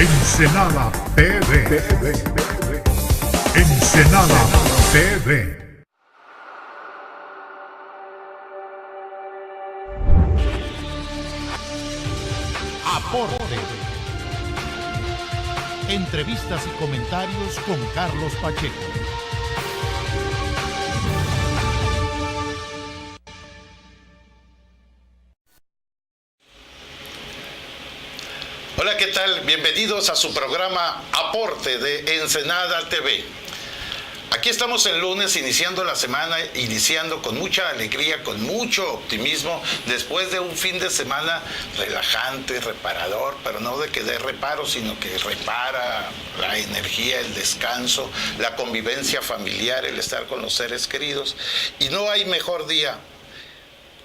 Ensenada TV. Ensenada TV. Aporte. Entrevistas y comentarios con Carlos Pacheco. Hola, ¿qué tal? Bienvenidos a su programa Aporte de Ensenada TV. Aquí estamos el lunes, iniciando la semana, iniciando con mucha alegría, con mucho optimismo, después de un fin de semana relajante, reparador, pero no de que dé reparo, sino que repara la energía, el descanso, la convivencia familiar, el estar con los seres queridos. Y no hay mejor día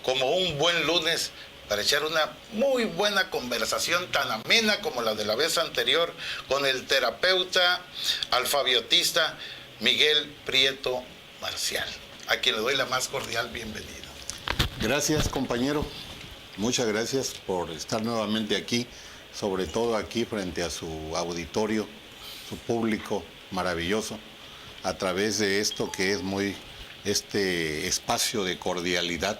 como un buen lunes para echar una muy buena conversación, tan amena como la de la vez anterior, con el terapeuta alfabiotista Miguel Prieto Marcial, a quien le doy la más cordial bienvenida. Gracias, compañero. Muchas gracias por estar nuevamente aquí, sobre todo aquí frente a su auditorio, su público maravilloso, a través de esto que es este espacio de cordialidad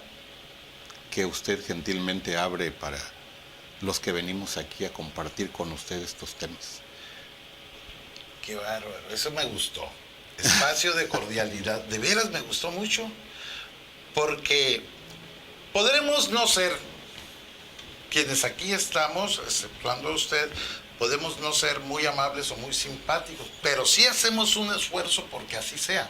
que usted gentilmente abre para los que venimos aquí a compartir con usted estos temas. Qué bárbaro, eso me gustó. Espacio de cordialidad, de veras me gustó mucho, porque podremos no ser quienes aquí estamos, exceptuando a usted, podemos no ser muy amables o muy simpáticos, pero sí hacemos un esfuerzo porque así sea.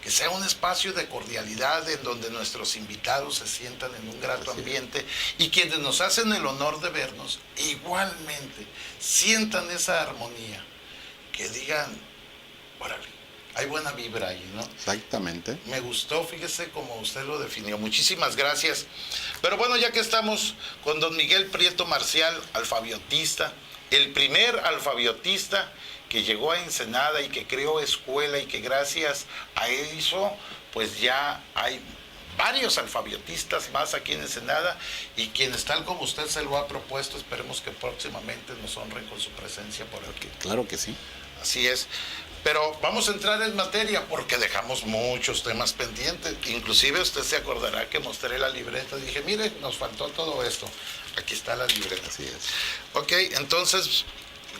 Que sea un espacio de cordialidad en donde nuestros invitados se sientan en un grato ambiente y quienes nos hacen el honor de vernos igualmente sientan esa armonía, que digan, órale, hay buena vibra ahí, ¿no? Exactamente. Me gustó, fíjese como usted lo definió. Muchísimas gracias. Pero bueno, ya que estamos con don Miguel Prieto Marcial, alfabiotista, el primer alfabiotista que llegó a Ensenada y que creó escuela y que gracias a eso, pues ya hay varios alfabiotistas más aquí en Ensenada y quienes tal como usted se lo ha propuesto, esperemos que próximamente nos honren con su presencia por aquí. Claro que sí. Así es. Pero vamos a entrar en materia porque dejamos muchos temas pendientes. Inclusive usted se acordará que mostré la libreta. Dije, mire, nos faltó todo esto. Aquí está la libreta. Así es. Ok, entonces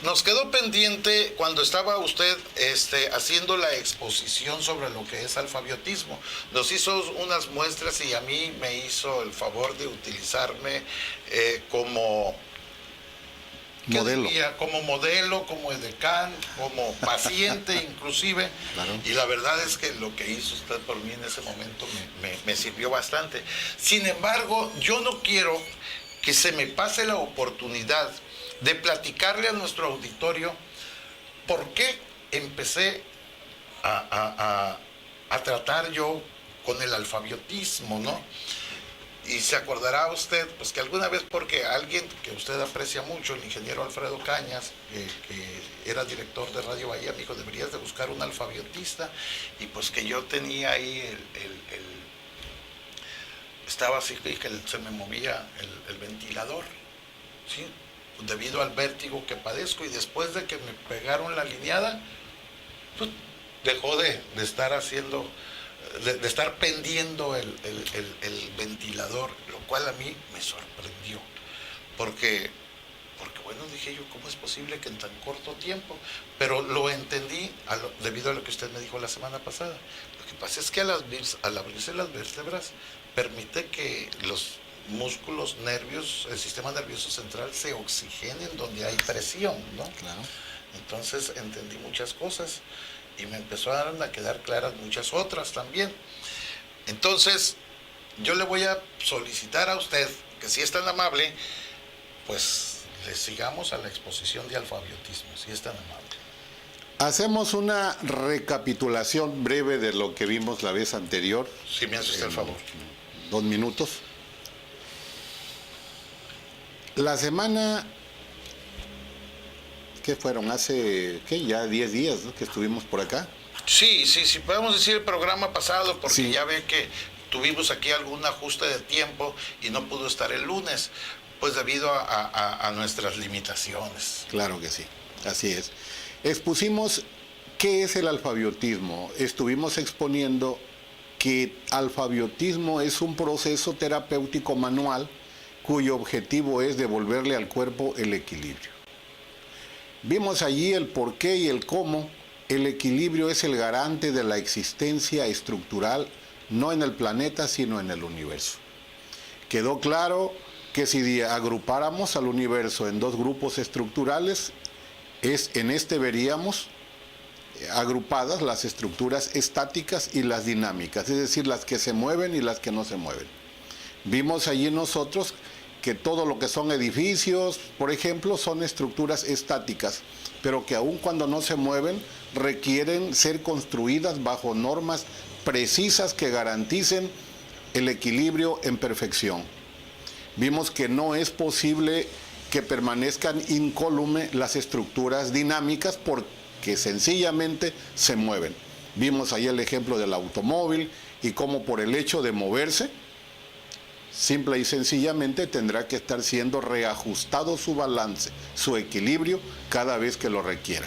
nos quedó pendiente cuando estaba usted haciendo la exposición sobre lo que es alfabiotismo. Nos hizo unas muestras y a mí me hizo el favor de utilizarme como modelo. Como modelo, como edecán, como paciente inclusive. Claro. Y la verdad es que lo que hizo usted por mí en ese momento me sirvió bastante. Sin embargo, yo no quiero que se me pase la oportunidad de platicarle a nuestro auditorio por qué empecé a tratar yo con el alfabiotismo, ¿no? Y se acordará usted, pues que alguna vez, porque alguien que usted aprecia mucho, el ingeniero Alfredo Cañas, que era director de Radio Bahía, me dijo, deberías de buscar un alfabiotista, y pues que yo tenía ahí estaba así que se me movía el ventilador, ¿sí? Debido al vértigo que padezco, y después de que me pegaron la lineada, pues, dejó de estar haciendo, de estar pendiendo el ventilador, lo cual a mí me sorprendió, porque bueno, dije yo, ¿cómo es posible que en tan corto tiempo? Pero lo entendí debido a lo que usted me dijo la semana pasada. Lo que pasa es que al abrirse las vértebras, permite que los músculos, nervios, el sistema nervioso central se oxigenen donde hay presión, ¿no? Claro. Entonces entendí muchas cosas y me empezó a quedar claras muchas otras también. Entonces, yo le voy a solicitar a usted, que si es tan amable, pues le sigamos a la exposición de alfabiotismo, si es tan amable. Hacemos una recapitulación breve de lo que vimos la vez anterior. Si me hace usted el favor. 2 minutos. La semana, ¿qué fueron? Hace, ya 10 días, ¿no?, que estuvimos por acá. Sí, podemos decir el programa pasado, porque sí, ya ve que tuvimos aquí algún ajuste de tiempo y no pudo estar el lunes, pues debido a nuestras limitaciones. Claro que sí. Así es. Expusimos qué es el alfabiotismo. Estuvimos exponiendo que alfabiotismo es un proceso terapéutico manual cuyo objetivo es devolverle al cuerpo el equilibrio. Vimos allí el por qué y el cómo. El equilibrio es el garante de la existencia estructural, no en el planeta, sino en el universo. Quedó claro que si agrupáramos al universo en dos grupos estructurales, veríamos agrupadas las estructuras estáticas y las dinámicas, es decir, las que se mueven y las que no se mueven. Vimos allí nosotros que todo lo que son edificios, por ejemplo, son estructuras estáticas, pero que aun cuando no se mueven, requieren ser construidas bajo normas precisas que garanticen el equilibrio en perfección. Vimos que no es posible que permanezcan incólume las estructuras dinámicas porque sencillamente se mueven. Vimos ahí el ejemplo del automóvil y cómo por el hecho de moverse, simple y sencillamente tendrá que estar siendo reajustado su balance, su equilibrio, cada vez que lo requiera.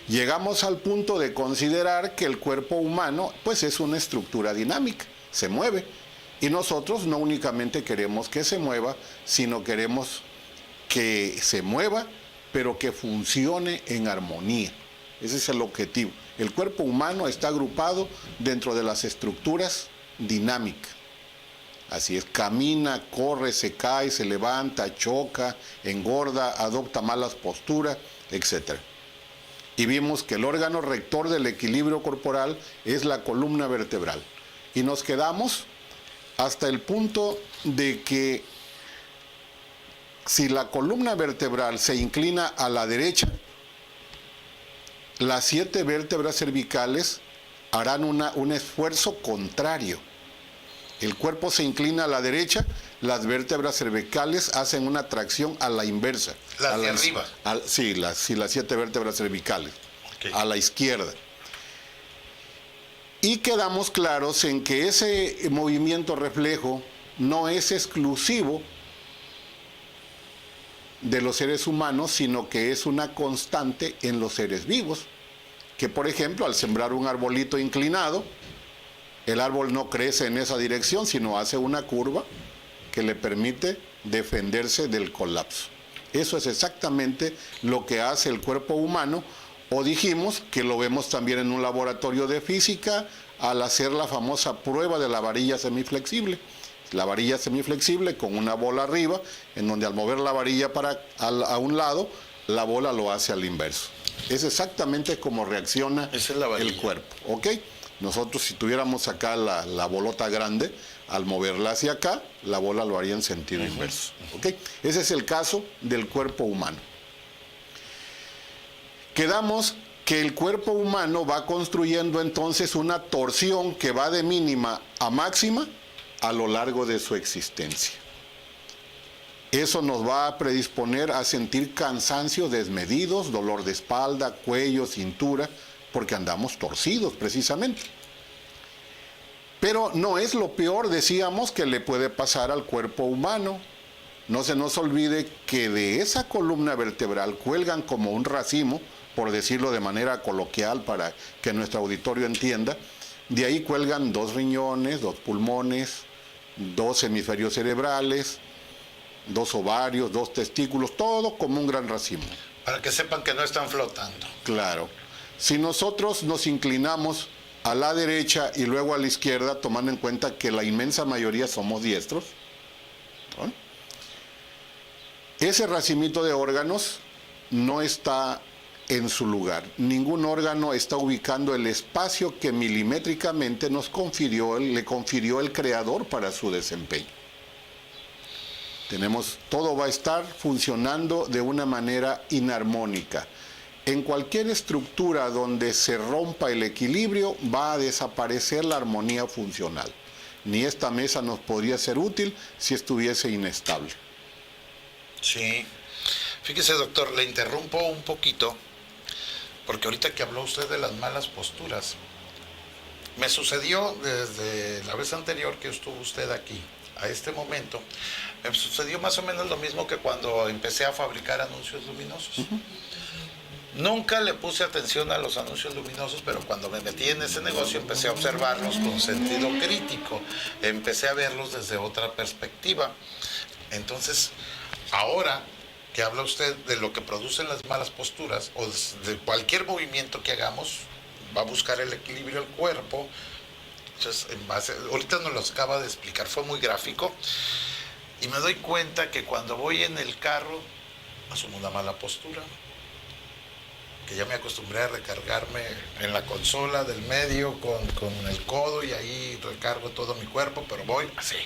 Llegamos al punto de considerar que el cuerpo humano pues es una estructura dinámica, se mueve. Y nosotros no únicamente queremos que se mueva, sino queremos que se mueva, pero que funcione en armonía. Ese es el objetivo. El cuerpo humano está agrupado dentro de las estructuras dinámicas. Así es, camina, corre, se cae, se levanta, choca, engorda, adopta malas posturas, etc. Y vimos que el órgano rector del equilibrio corporal es la columna vertebral. Y nos quedamos hasta el punto de que si la columna vertebral se inclina a la derecha, las 7 vértebras cervicales harán un esfuerzo contrario. El cuerpo se inclina a la derecha, las vértebras cervicales hacen una tracción a la inversa. Las de arriba. Sí, las 7 vértebras cervicales, okay, a la izquierda. Y quedamos claros en que ese movimiento reflejo no es exclusivo de los seres humanos, sino que es una constante en los seres vivos, que por ejemplo al sembrar un arbolito inclinado, el árbol no crece en esa dirección, sino hace una curva que le permite defenderse del colapso. Eso es exactamente lo que hace el cuerpo humano, o dijimos que lo vemos también en un laboratorio de física al hacer la famosa prueba de la varilla semiflexible. La varilla semiflexible con una bola arriba, en donde al mover la varilla a un lado, la bola lo hace al inverso. Es exactamente como reacciona el cuerpo, ¿ok? Nosotros si tuviéramos acá la bolota grande, al moverla hacia acá, la bola lo haría en sentido inverso, ¿ok? Ese es el caso del cuerpo humano. Quedamos que el cuerpo humano va construyendo entonces una torsión que va de mínima a máxima a lo largo de su existencia. Eso nos va a predisponer a sentir cansancio desmedidos, dolor de espalda, cuello, cintura, porque andamos torcidos precisamente. Pero no es lo peor, decíamos, que le puede pasar al cuerpo humano. No se nos olvide que de esa columna vertebral cuelgan como un racimo, por decirlo de manera coloquial para que nuestro auditorio entienda. De ahí cuelgan 2 riñones, 2 pulmones, 2 hemisferios cerebrales, 2 ovarios, 2 testículos, todo como un gran racimo. Para que sepan que no están flotando. Claro. Si nosotros nos inclinamos a la derecha y luego a la izquierda, tomando en cuenta que la inmensa mayoría somos diestros, ¿no?, ese racimito de órganos no está en su lugar. Ningún órgano está ubicando el espacio que milimétricamente le confirió el creador para su desempeño. Todo va a estar funcionando de una manera inarmónica. En cualquier estructura donde se rompa el equilibrio va a desaparecer la armonía funcional. Ni esta mesa nos podría ser útil si estuviese inestable. Sí. Fíjese, doctor, le interrumpo un poquito, porque ahorita que habló usted de las malas posturas, me sucedió desde la vez anterior que estuvo usted aquí, a este momento, me sucedió más o menos lo mismo que cuando empecé a fabricar anuncios luminosos. Nunca le puse atención a los anuncios luminosos, pero cuando me metí en ese negocio empecé a observarlos con sentido crítico, empecé a verlos desde otra perspectiva. Entonces, ahora que habla usted de lo que producen las malas posturas o de cualquier movimiento que hagamos, va a buscar el equilibrio del cuerpo. Entonces, ahorita nos lo acaba de explicar, fue muy gráfico, y me doy cuenta que cuando voy en el carro asumo una mala postura, que ya me acostumbré a recargarme en la consola del medio con el codo y ahí recargo todo mi cuerpo, pero voy así.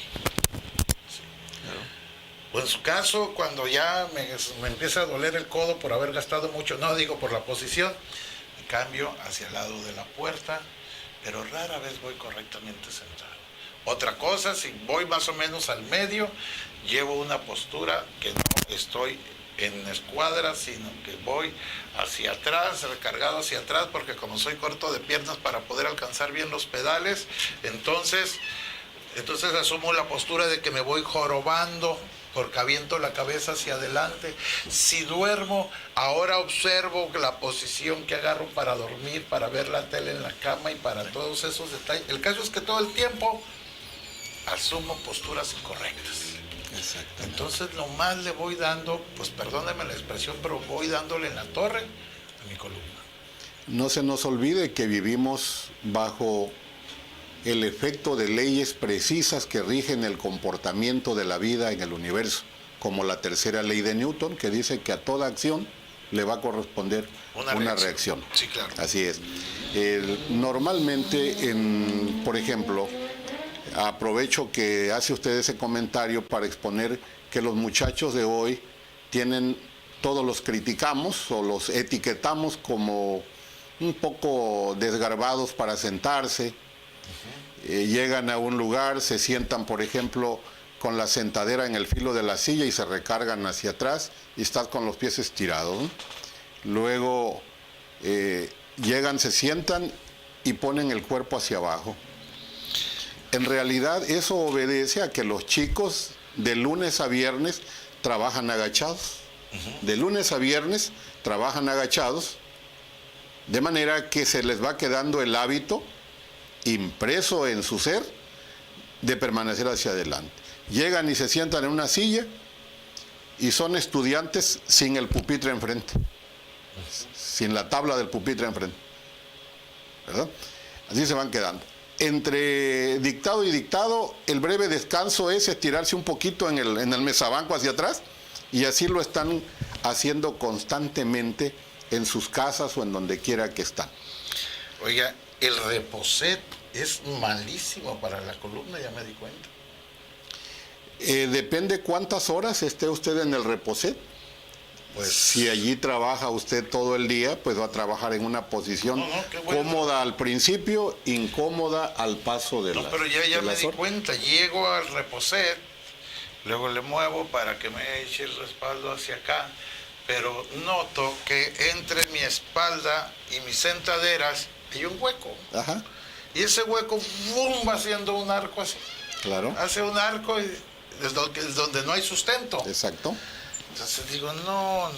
O en su caso, cuando ya me empieza a doler el codo por haber gastado mucho, no digo por la posición, me cambio hacia el lado de la puerta, pero rara vez voy correctamente sentado. Otra cosa, si voy más o menos al medio, llevo una postura que no estoy en escuadra, sino que voy hacia atrás, recargado hacia atrás, porque como soy corto de piernas para poder alcanzar bien los pedales, entonces asumo la postura de que me voy jorobando, porque aviento la cabeza hacia adelante. Si duermo, ahora observo la posición que agarro para dormir, para ver la tele en la cama y para todos esos detalles. El caso es que todo el tiempo asumo posturas incorrectas. Entonces nomás le voy dando, pues perdóneme la expresión, pero voy dándole en la torre a mi columna. No se nos olvide que vivimos bajo el efecto de leyes precisas que rigen el comportamiento de la vida en el universo, como la tercera ley de Newton, que dice que a toda acción le va a corresponder una reacción. Sí, claro. Así es. Normalmente, por ejemplo, aprovecho que hace usted ese comentario para exponer que los muchachos de hoy todos los criticamos o los etiquetamos como un poco desgarbados para sentarse. Llegan a un lugar, se sientan, por ejemplo, con la sentadera en el filo de la silla y se recargan hacia atrás y estás con los pies estirados, ¿no? Luego llegan, se sientan y ponen el cuerpo hacia abajo. En realidad eso obedece a que los chicos de lunes a viernes trabajan agachados. De lunes a viernes trabajan agachados, de manera que se les va quedando el hábito impreso en su ser de permanecer hacia adelante. Llegan y se sientan en una silla y son estudiantes sin el pupitre enfrente, sin la tabla del pupitre enfrente, ¿verdad? Así se van quedando. Entre dictado y dictado, el breve descanso es estirarse un poquito en el mesabanco hacia atrás, y así lo están haciendo constantemente en sus casas o en donde quiera que están. Oiga, el reposet es malísimo para la columna, ya me di cuenta. Depende cuántas horas esté usted en el reposet. Pues si allí trabaja usted todo el día, pues va a trabajar en una posición cómoda al principio, incómoda al paso de pero ya me di cuenta, llego al reposet, luego le muevo para que me eche el respaldo hacia acá, pero noto que entre mi espalda y mis sentaderas hay un hueco. Ajá. Y ese hueco ¡bum! Va haciendo un arco así. Claro. Hace un arco y es donde no hay sustento. Exacto. Entonces digo, no.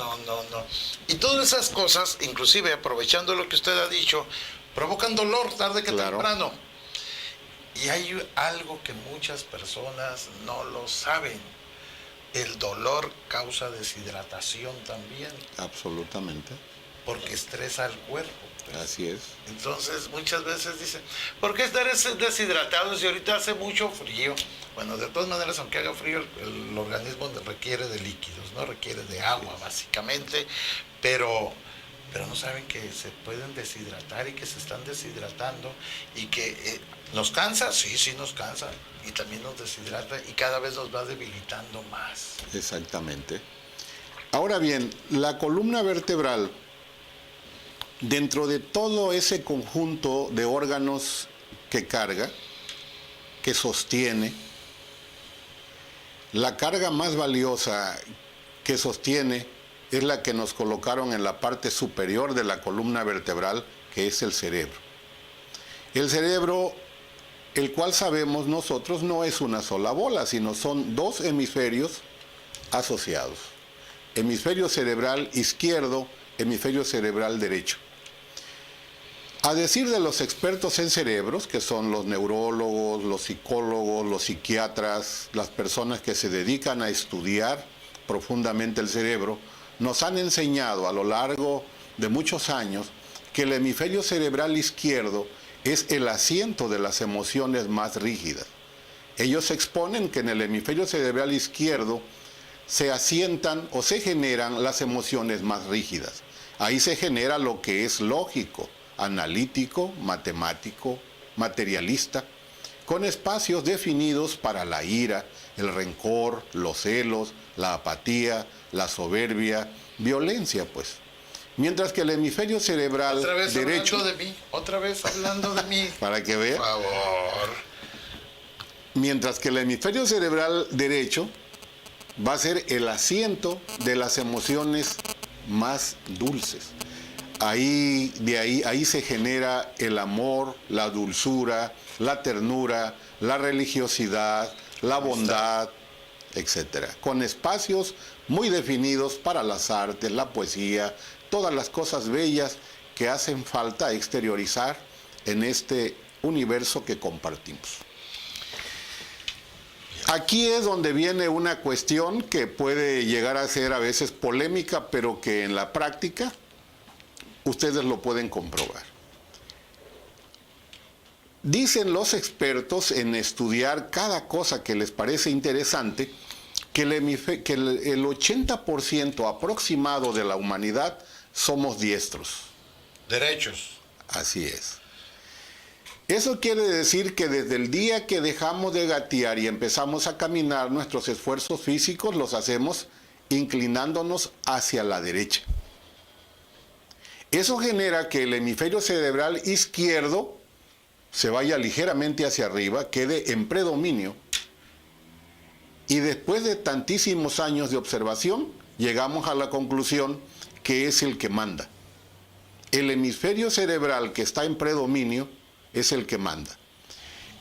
Y todas esas cosas, inclusive aprovechando lo que usted ha dicho, provocan dolor tarde que temprano. Y hay algo que muchas personas no lo saben. El dolor causa deshidratación también. Absolutamente. Porque estresa al cuerpo. Así es. Entonces muchas veces dicen, ¿por qué estar deshidratados si ahorita hace mucho frío? Bueno, de todas maneras, aunque haga frío, el organismo requiere de líquidos, ¿no? Requiere de agua, básicamente, pero no saben que se pueden deshidratar y que se están deshidratando y que nos cansa, sí nos cansa, y también nos deshidrata y cada vez nos va debilitando más. Exactamente. Ahora bien, la columna vertebral, dentro de todo ese conjunto de órganos que carga, que sostiene, la carga más valiosa que sostiene es la que nos colocaron en la parte superior de la columna vertebral, que es el cerebro. El cerebro, el cual sabemos nosotros, no es una sola bola, sino son dos hemisferios asociados. Hemisferio cerebral izquierdo, hemisferio cerebral derecho. A decir de los expertos en cerebros, que son los neurólogos, los psicólogos, los psiquiatras, las personas que se dedican a estudiar profundamente el cerebro, nos han enseñado a lo largo de muchos años que el hemisferio cerebral izquierdo es el asiento de las emociones más rígidas. Ellos exponen que en el hemisferio cerebral izquierdo se asientan o se generan las emociones más rígidas. Ahí se genera lo que es lógico, analítico, matemático, materialista, con espacios definidos para la ira, el rencor, los celos, la apatía, la soberbia, violencia, pues. Mientras que el hemisferio cerebral Otra vez derecho... hablando de mí, otra vez hablando de mí. Para que vea. Por favor. Mientras que el hemisferio cerebral derecho va a ser el asiento de las emociones más dulces. Ahí se genera el amor, la dulzura, la ternura, la religiosidad, la bondad, etc. Con espacios muy definidos para las artes, la poesía, todas las cosas bellas que hacen falta exteriorizar en este universo que compartimos. Aquí es donde viene una cuestión que puede llegar a ser a veces polémica, pero que en la práctica ustedes lo pueden comprobar. Dicen los expertos en estudiar cada cosa que les parece interesante que el 80% aproximado de la humanidad somos diestros. Derechos. Así es. Eso quiere decir que desde el día que dejamos de gatear y empezamos a caminar, nuestros esfuerzos físicos los hacemos inclinándonos hacia la derecha. Eso genera que el hemisferio cerebral izquierdo se vaya ligeramente hacia arriba, quede en predominio, y después de tantísimos años de observación, llegamos a la conclusión que es el que manda. El hemisferio cerebral que está en predominio es el que manda.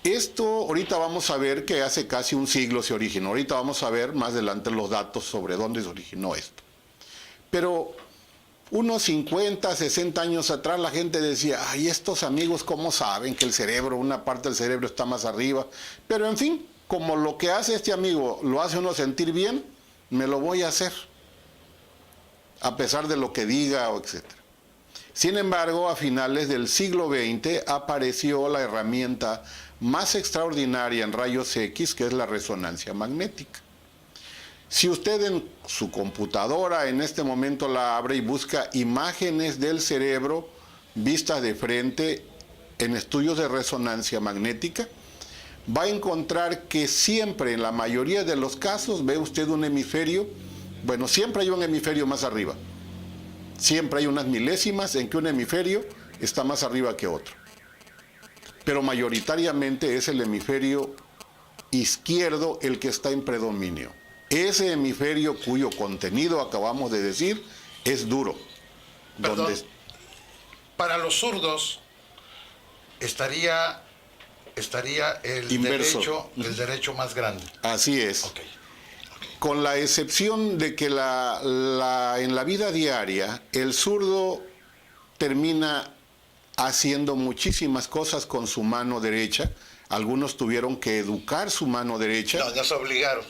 Esto ahorita vamos a ver que hace casi un siglo se originó. Ahorita vamos a ver más adelante los datos sobre dónde se originó esto. Pero unos 50, 60 años atrás la gente decía, ay, estos amigos cómo saben que el cerebro, una parte del cerebro está más arriba. Pero en fin, como lo que hace este amigo lo hace uno sentir bien, me lo voy a hacer, a pesar de lo que diga, etc. Sin embargo, a finales del siglo XX apareció la herramienta más extraordinaria en rayos X, que es la resonancia magnética. Si usted en su computadora en este momento la abre y busca imágenes del cerebro vistas de frente en estudios de resonancia magnética, va a encontrar que siempre, en la mayoría de los casos, ve usted un hemisferio, bueno, siempre hay un hemisferio más arriba. Siempre hay unas milésimas en que un hemisferio está más arriba que otro. Pero mayoritariamente es el hemisferio izquierdo el que está en predominio. Ese hemisferio cuyo contenido acabamos de decir es duro. Perdón, para los zurdos estaría el inverso. el derecho más grande. Así es. Okay. Con la excepción de que en la vida diaria el zurdo termina haciendo muchísimas cosas con su mano derecha. Algunos tuvieron que educar su mano derecha. No se obligaron.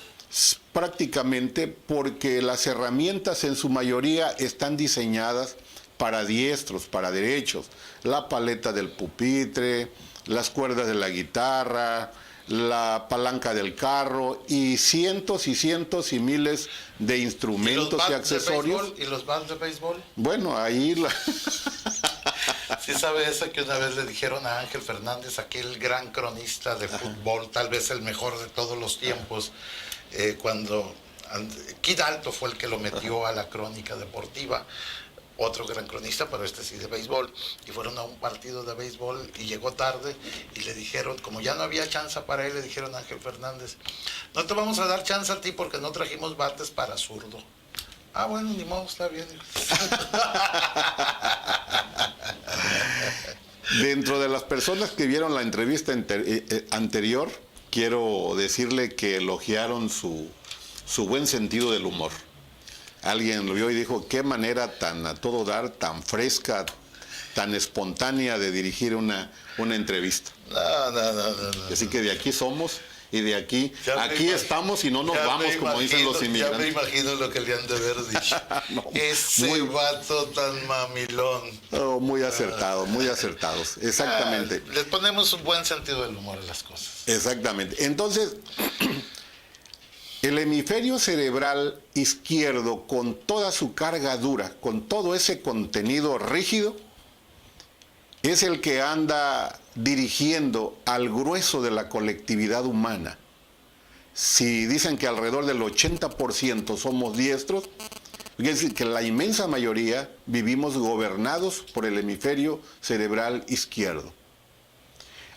Prácticamente porque las herramientas en su mayoría están diseñadas para diestros, para derechos. La paleta del pupitre, las cuerdas de la guitarra, la palanca del carro y cientos y miles de instrumentos y accesorios. ¿Y los bats de béisbol? Bueno, ahí... Sí sabe eso que una vez le dijeron a Ángel Fernández, aquel gran cronista de fútbol, tal vez el mejor de todos los tiempos, cuando Kid Alto fue el que lo metió a la crónica deportiva, otro gran cronista, pero este sí de béisbol, y fueron a un partido de béisbol y llegó tarde y le dijeron, como ya no había chance para él, le dijeron a Ángel Fernández, no te vamos a dar chance a ti porque no trajimos bates para zurdo. Ah, bueno, ni modo, está bien. Dentro de las personas que vieron la entrevista anterior, quiero decirle que elogiaron su buen sentido del humor. Alguien lo vio y dijo, qué manera tan a todo dar, tan fresca, tan espontánea de dirigir una entrevista. No. Así que de aquí somos y de aquí estamos y no nos Ya vamos, me como dicen los imagino, ya me inmigrantes. imagino lo que le han de haber dicho. No, Ese vato tan mamilón. Oh, muy acertado, muy acertados, exactamente. Les ponemos un buen sentido del humor a las cosas. Exactamente. Entonces, el hemisferio cerebral izquierdo, con toda su carga dura, con todo ese contenido rígido, es el que anda dirigiendo al grueso de la colectividad humana. Si dicen que alrededor del 80% somos diestros, quiere decir que la inmensa mayoría vivimos gobernados por el hemisferio cerebral izquierdo.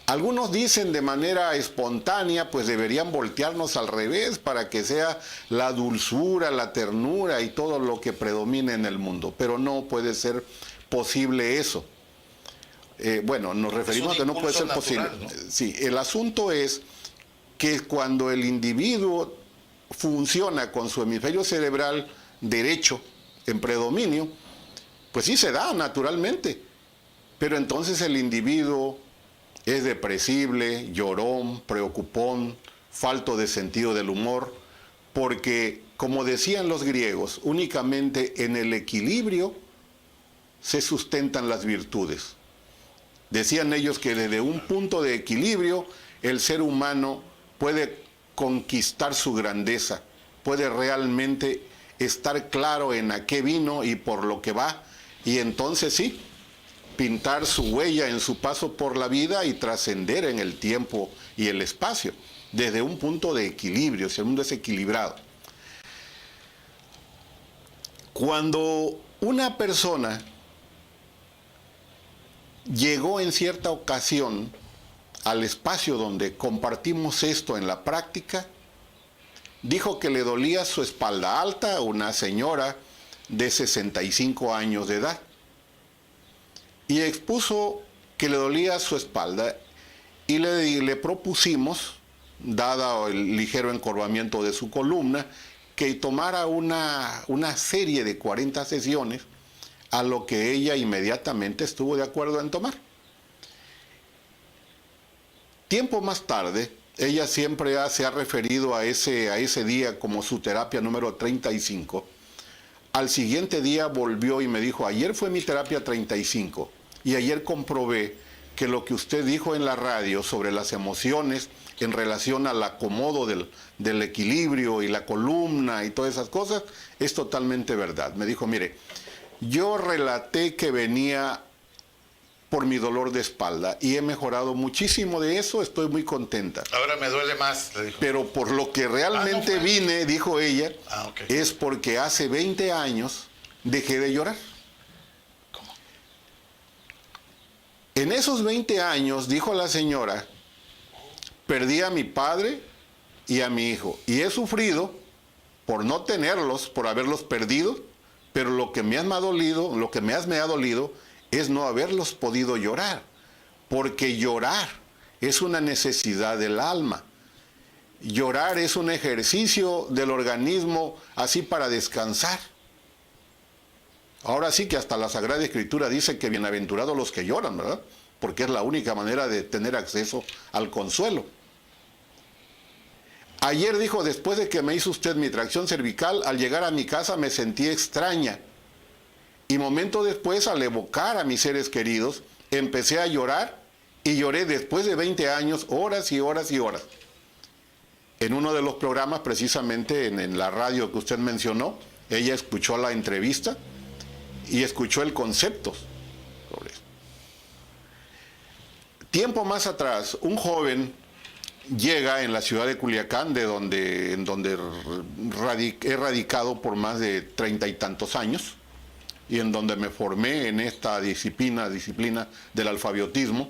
Algunos dicen de manera espontánea, pues deberían voltearnos al revés para que sea la dulzura, la ternura y todo lo que predomina en el mundo, pero no puede ser posible eso. Bueno, nos referimos a que no puede ser posible. ¿No? Sí, el asunto es que cuando el individuo funciona con su hemisferio cerebral derecho en predominio, pues sí se da naturalmente, pero entonces el individuo es depresible, llorón, preocupón, falto de sentido del humor, porque, como decían los griegos, únicamente en el equilibrio se sustentan las virtudes. Decían ellos que desde un punto de equilibrio el ser humano puede conquistar su grandeza, puede realmente estar claro en a qué vino y por lo que va, y entonces sí, pintar su huella en su paso por la vida y trascender en el tiempo y el espacio, desde un punto de equilibrio, si el mundo es equilibrado. Cuando una persona llegó en cierta ocasión al espacio donde compartimos esto en la práctica, dijo que le dolía su espalda alta, una señora de 65 años de edad, y expuso que le dolía su espalda y le propusimos, dado el ligero encorvamiento de su columna, que tomara una serie de 40 sesiones, a lo que ella inmediatamente estuvo de acuerdo en tomar. Tiempo más tarde, ella siempre se ha referido a ese día como su terapia número 35. Al siguiente día volvió y me dijo, ayer fue mi terapia 35 y ayer comprobé que lo que usted dijo en la radio sobre las emociones en relación al acomodo del equilibrio y la columna y todas esas cosas es totalmente verdad. Me dijo, mire, yo relaté que venía por mi dolor de espalda y he mejorado muchísimo de eso, estoy muy contenta. Ahora me duele más, le dijo. Pero por lo que realmente vine, dijo ella, ok. es porque hace 20 años dejé de llorar. ¿Cómo? En esos 20 años, dijo la señora, perdí a mi padre y a mi hijo. Y he sufrido por no tenerlos, por haberlos perdido, pero lo que me ha dolido es no haberlos podido llorar, porque llorar es una necesidad del alma. Llorar es un ejercicio del organismo así para descansar. Ahora sí que hasta la Sagrada Escritura dice que bienaventurados los que lloran, ¿verdad? Porque es la única manera de tener acceso al consuelo. Ayer dijo, después de que me hizo usted mi tracción cervical, al llegar a mi casa me sentí extraña. Y momento después, al evocar a mis seres queridos, empecé a llorar y lloré después de 20 años, horas y horas y horas. En uno de los programas, precisamente en la radio que usted mencionó, ella escuchó la entrevista y escuchó el concepto sobre eso. Tiempo más atrás, un joven llega en la ciudad de Culiacán, en donde he radicado por más de 30 y tantos años, y en donde me formé en esta disciplina del alfabetismo.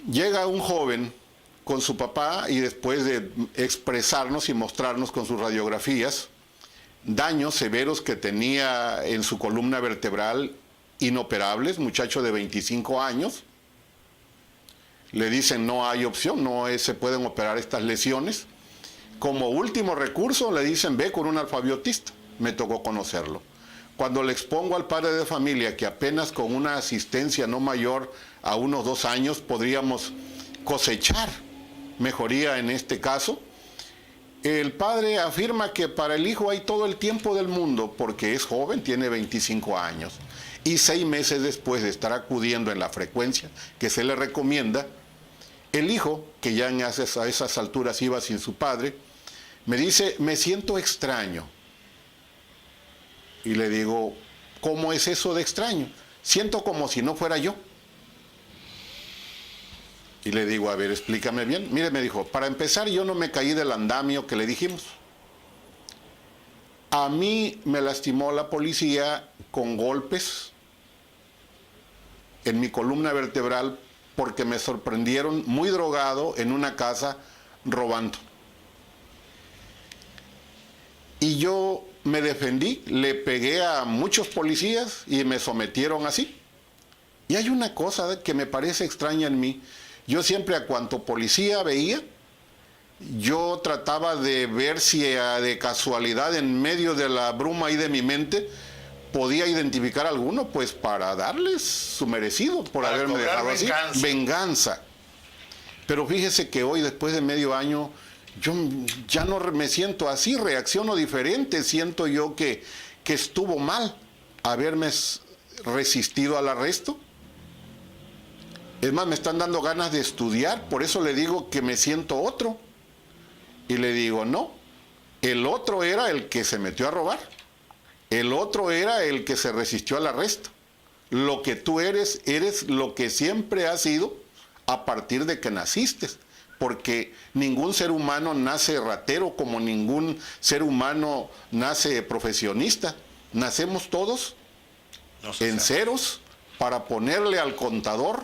Llega un joven con su papá y después de expresarnos y mostrarnos con sus radiografías daños severos que tenía en su columna vertebral inoperables, muchacho de 25 años, le dicen no hay opción, se pueden operar estas lesiones. Como último recurso le dicen ve con un alfabetista. me tocó conocerlo. Cuando le expongo al padre de familia que apenas con una asistencia no mayor a unos 2 años podríamos cosechar mejoría en este caso, el padre afirma que para el hijo hay todo el tiempo del mundo porque es joven, tiene 25 años. Y 6 meses después de estar acudiendo en la frecuencia que se le recomienda, el hijo, que ya a esas alturas iba sin su padre, me dice, me siento extraño. Y le digo, ¿cómo es eso de extraño? Siento como si no fuera yo. Y le digo, a ver, explícame bien. Mire, me dijo, para empezar yo no me caí del andamio que le dijimos. A mí me lastimó la policía con golpes en mi columna vertebral porque me sorprendieron muy drogado en una casa robando. Y yo me defendí, le pegué a muchos policías y me sometieron así. Y hay una cosa que me parece extraña en mí. Yo siempre a cuanto policía veía, yo trataba de ver si de casualidad en medio de la bruma ahí de mi mente podía identificar a alguno, pues para darles su merecido por Para haberme cobrar dejado venganza. así. Venganza. Pero fíjese que hoy, después de medio año, yo ya no me siento así, reacciono diferente, siento yo que estuvo mal haberme resistido al arresto. Es más, me están dando ganas de estudiar, por eso le digo que me siento otro. Y le digo, no, el otro era el que se metió a robar, el otro era el que se resistió al arresto. Lo que tú eres lo que siempre has sido a partir de que naciste, porque ningún ser humano nace ratero como ningún ser humano nace profesionista. Nacemos todos en ceros para ponerle al contador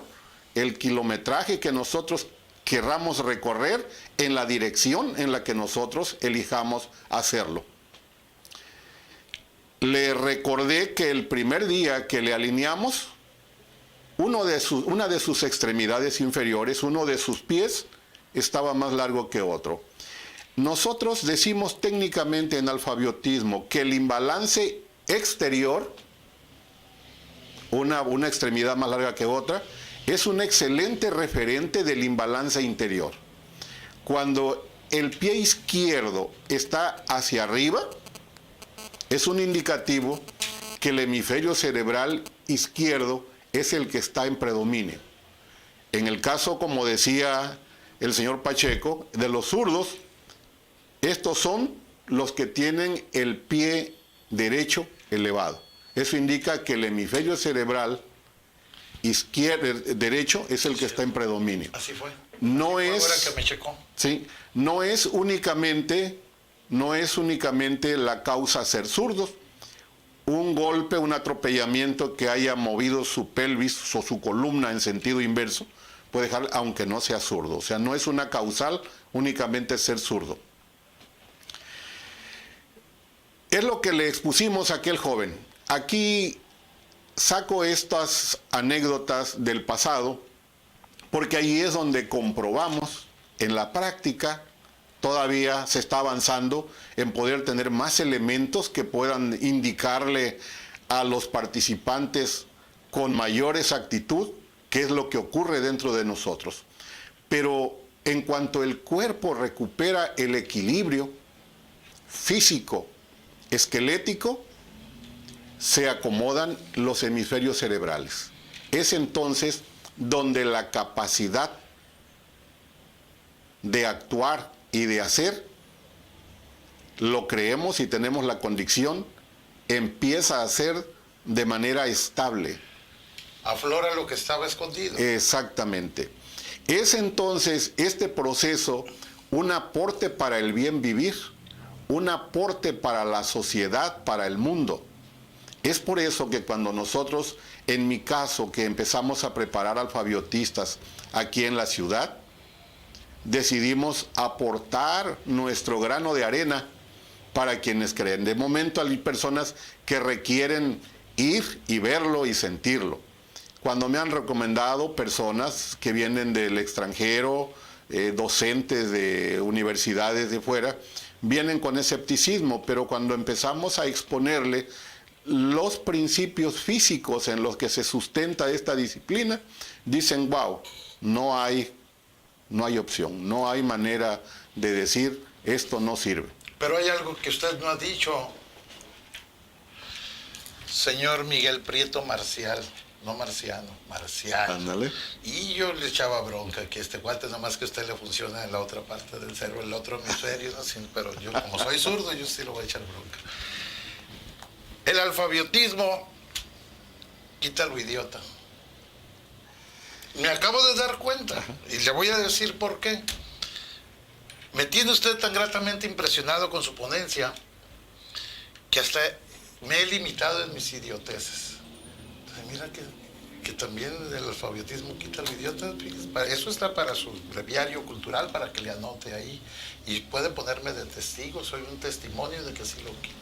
el kilometraje que nosotros querramos recorrer en la dirección en la que nosotros elijamos hacerlo. Le recordé que el primer día que le alineamos, una de sus extremidades inferiores, uno de sus pies, estaba más largo que otro. Nosotros decimos técnicamente en alfabetismo que el imbalance exterior, una extremidad más larga que otra, es un excelente referente del imbalance interior. Cuando el pie izquierdo está hacia arriba, es un indicativo que el hemisferio cerebral izquierdo es el que está en predominio. En el caso, como decía el señor Pacheco, de los zurdos, estos son los que tienen el pie derecho elevado. Eso indica que el hemisferio cerebral derecho es el que está en predominio. Así fue. No Así fue, es, ahora que me checó. sí, no es únicamente la causa ser zurdos. Un golpe, un atropellamiento que haya movido su pelvis o su columna en sentido inverso puede dejar, aunque no sea zurdo. O sea, no es una causal únicamente ser zurdo. Es lo que le expusimos a aquel joven. Aquí saco estas anécdotas del pasado porque ahí es donde comprobamos en la práctica, todavía se está avanzando en poder tener más elementos que puedan indicarle a los participantes con mayor exactitud qué es lo que ocurre dentro de nosotros. Pero en cuanto el cuerpo recupera el equilibrio físico, esquelético, se acomodan los hemisferios cerebrales. Es entonces donde la capacidad de actuar y de hacer, lo creemos y tenemos la convicción, empieza a ser de manera estable. Aflora lo que estaba escondido. Exactamente. Es entonces este proceso un aporte para el bien vivir, un aporte para la sociedad, para el mundo. Es por eso que cuando nosotros, en mi caso, que empezamos a preparar alfabiotistas aquí en la ciudad, decidimos aportar nuestro grano de arena para quienes creen. De momento hay personas que requieren ir y verlo y sentirlo. Cuando me han recomendado personas que vienen del extranjero, docentes de universidades de fuera, vienen con escepticismo, pero cuando empezamos a exponerle los principios físicos en los que se sustenta esta disciplina, dicen, wow, no hay opción, no hay manera de decir esto no sirve. Pero hay algo que usted no ha dicho, señor Miguel Prieto Marcial, no Marciano, Marcial. Ándale. Y yo le echaba bronca que este cuate, nomás que usted le funciona en la otra parte del cerebro, el otro hemisferio, ¿no? Sí, pero yo como soy zurdo, yo sí lo voy a echar bronca. El alfabetismo quita lo idiota. Me acabo de dar cuenta y le voy a decir por qué. Me tiene usted tan gratamente impresionado con su ponencia que hasta me he limitado en mis idioteces. Entonces, mira que también el alfabetismo quita lo idiota. Eso está para su breviario cultural, para que le anote ahí. Y puede ponerme de testigo, soy un testimonio de que sí lo quita.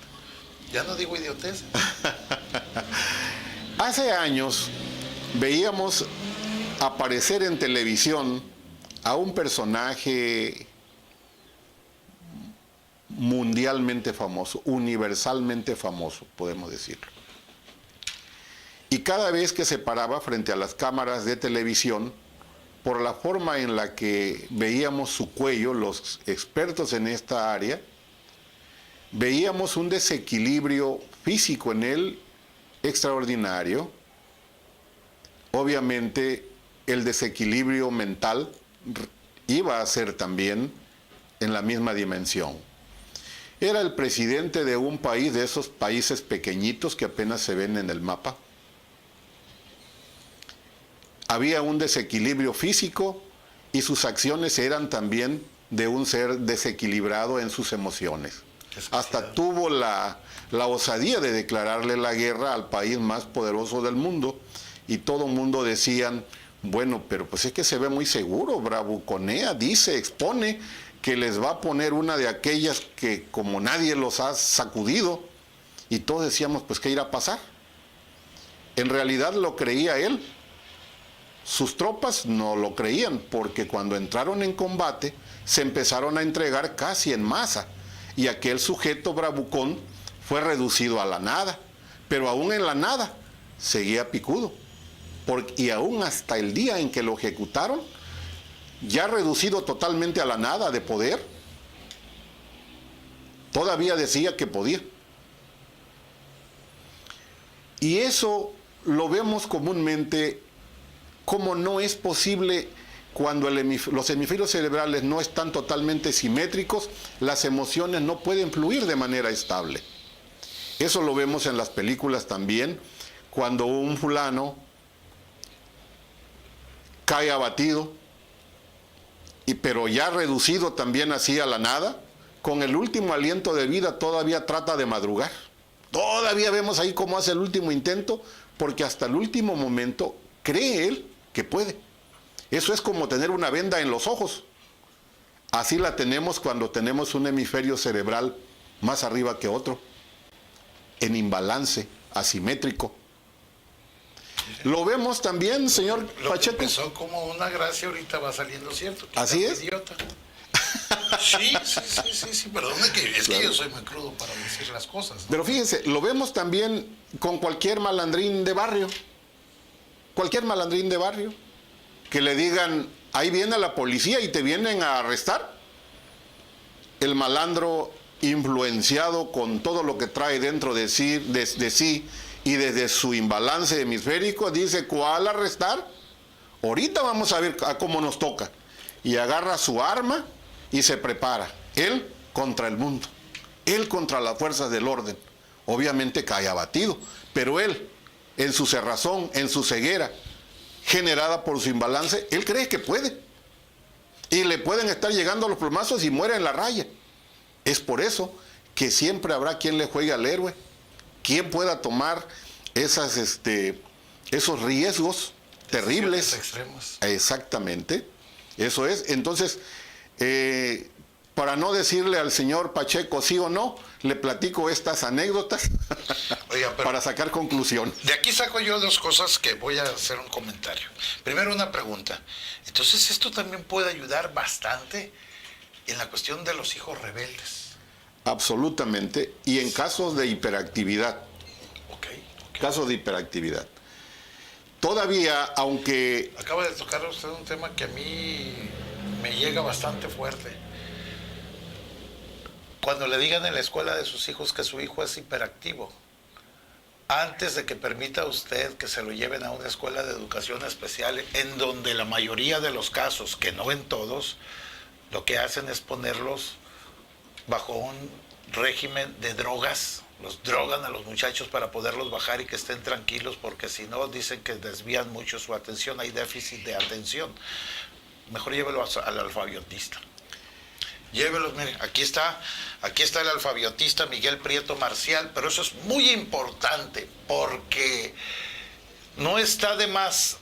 Ya no digo idioteces. Hace años veíamos aparecer en televisión a un personaje mundialmente famoso, universalmente famoso, podemos decirlo. Y cada vez que se paraba frente a las cámaras de televisión, por la forma en la que veíamos su cuello, los expertos en esta área, veíamos un desequilibrio físico en él extraordinario. Obviamente el desequilibrio mental iba a ser también en la misma dimensión. Era el presidente de un país, de esos países pequeñitos que apenas se ven en el mapa. Había un desequilibrio físico y sus acciones eran también de un ser desequilibrado en sus emociones. Hasta tuvo la osadía de declararle la guerra al país más poderoso del mundo, y todo el mundo decían, bueno, pero pues es que se ve muy seguro, bravuconea, dice, expone que les va a poner una de aquellas que como nadie los ha sacudido, y todos decíamos, pues ¿qué irá a pasar? En realidad lo creía él. Sus tropas no lo creían, porque cuando entraron en combate se empezaron a entregar casi en masa, y aquel sujeto bravucón fue reducido a la nada, pero aún en la nada seguía picudo, y aún hasta el día en que lo ejecutaron, ya reducido totalmente a la nada de poder, todavía decía que podía. Y eso lo vemos comúnmente como no es posible cuando los hemisferios cerebrales no están totalmente simétricos, las emociones no pueden fluir de manera estable. Eso lo vemos en las películas también, cuando un fulano cae abatido, pero ya reducido también así a la nada, con el último aliento de vida todavía trata de madrugar. Todavía vemos ahí cómo hace el último intento, porque hasta el último momento cree él que puede. Eso es como tener una venda en los ojos. Así la tenemos cuando tenemos un hemisferio cerebral más arriba que otro, en imbalance, asimétrico. Lo vemos también, señor Pacheco. Que empezó como una gracia, ahorita va saliendo cierto. Así es. Idiota. Sí, perdóname, es claro, que yo soy muy crudo para decir las cosas, ¿no? Pero fíjense, lo vemos también con cualquier malandrín de barrio. Cualquier malandrín de barrio. Que le digan, ahí viene la policía y te vienen a arrestar. El malandro, influenciado con todo lo que trae dentro de sí y desde su imbalance hemisférico, dice, ¿cuál arrestar? Ahorita vamos a ver a cómo nos toca. Y agarra su arma y se prepara. Él contra el mundo. Él contra las fuerzas del orden. Obviamente cae abatido, pero él, en su cerrazón, en su ceguera, generada por su imbalance, él cree que puede. Y le pueden estar llegando los plomazos y muere en la raya. Es por eso que siempre habrá quien le juegue al héroe, quien pueda tomar esos riesgos terribles. Extremos. Exactamente. Eso es. Entonces, para no decirle al señor Pacheco sí o no, le platico estas anécdotas. Oiga, para sacar conclusión. De aquí saco yo dos cosas que voy a hacer un comentario. Primero, una pregunta. Entonces, esto también puede ayudar bastante en la cuestión de los hijos rebeldes. absolutamente, y en casos de hiperactividad. Ok. Casos de hiperactividad. Todavía, aunque... Acaba de tocar usted un tema que a mí me llega bastante fuerte. Cuando le digan en la escuela de sus hijos que su hijo es hiperactivo, antes de que permita usted que se lo lleven a una escuela de educación especial, en donde la mayoría de los casos, que no en todos, lo que hacen es ponerlos bajo un régimen de drogas. Los drogan a los muchachos para poderlos bajar y que estén tranquilos, porque si no, dicen que desvían mucho su atención, hay déficit de atención. Mejor llévelo al alfabiotista. Llévelos, mire, aquí está el alfabiotista Miguel Prieto Marcial, pero eso es muy importante porque no está de más,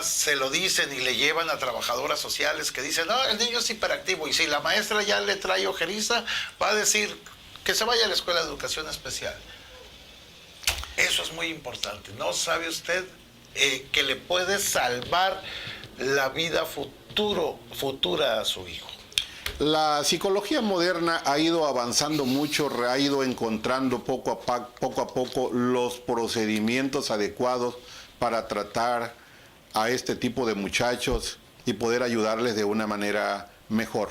se lo dicen y le llevan a trabajadoras sociales que dicen, no, el niño es hiperactivo, y si la maestra ya le trae ojeriza, va a decir que se vaya a la escuela de educación especial. Eso es muy importante. ¿No sabe usted que le puede salvar la vida futura a su hijo? La psicología moderna ha ido avanzando mucho, ha ido encontrando poco a poco los procedimientos adecuados para tratar a este tipo de muchachos y poder ayudarles de una manera mejor.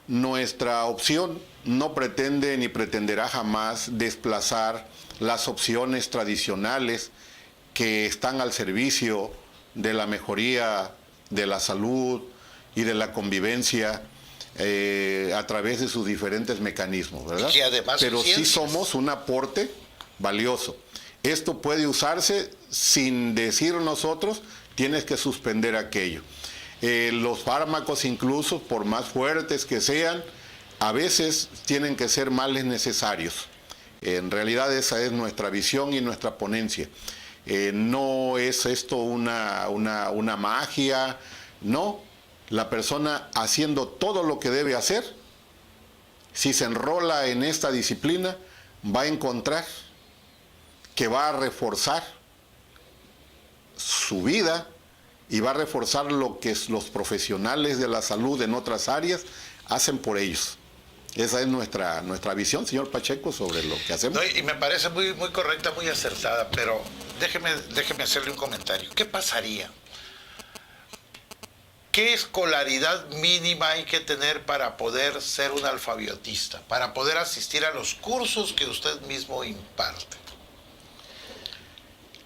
Nuestra opción no pretende ni pretenderá jamás desplazar las opciones tradicionales que están al servicio de la mejoría de la salud y de la convivencia a través de sus diferentes mecanismos, ¿verdad? Y además pero sí somos un aporte valioso. Esto puede usarse sin decir nosotros, tienes que suspender aquello. Los fármacos, incluso por más fuertes que sean, a veces tienen que ser males necesarios. En realidad esa es nuestra visión y nuestra ponencia. No es esto una magia, no. La persona haciendo todo lo que debe hacer, si se enrola en esta disciplina, va a encontrar que va a reforzar su vida y va a reforzar lo que los profesionales de la salud en otras áreas hacen por ellos. Esa es nuestra visión, señor Pacheco, sobre lo que hacemos. No, y me parece muy correcta, muy acertada, pero déjeme hacerle un comentario. ¿Qué pasaría? ¿Qué escolaridad mínima hay que tener para poder ser un alfabiotista, para poder asistir a los cursos que usted mismo imparte?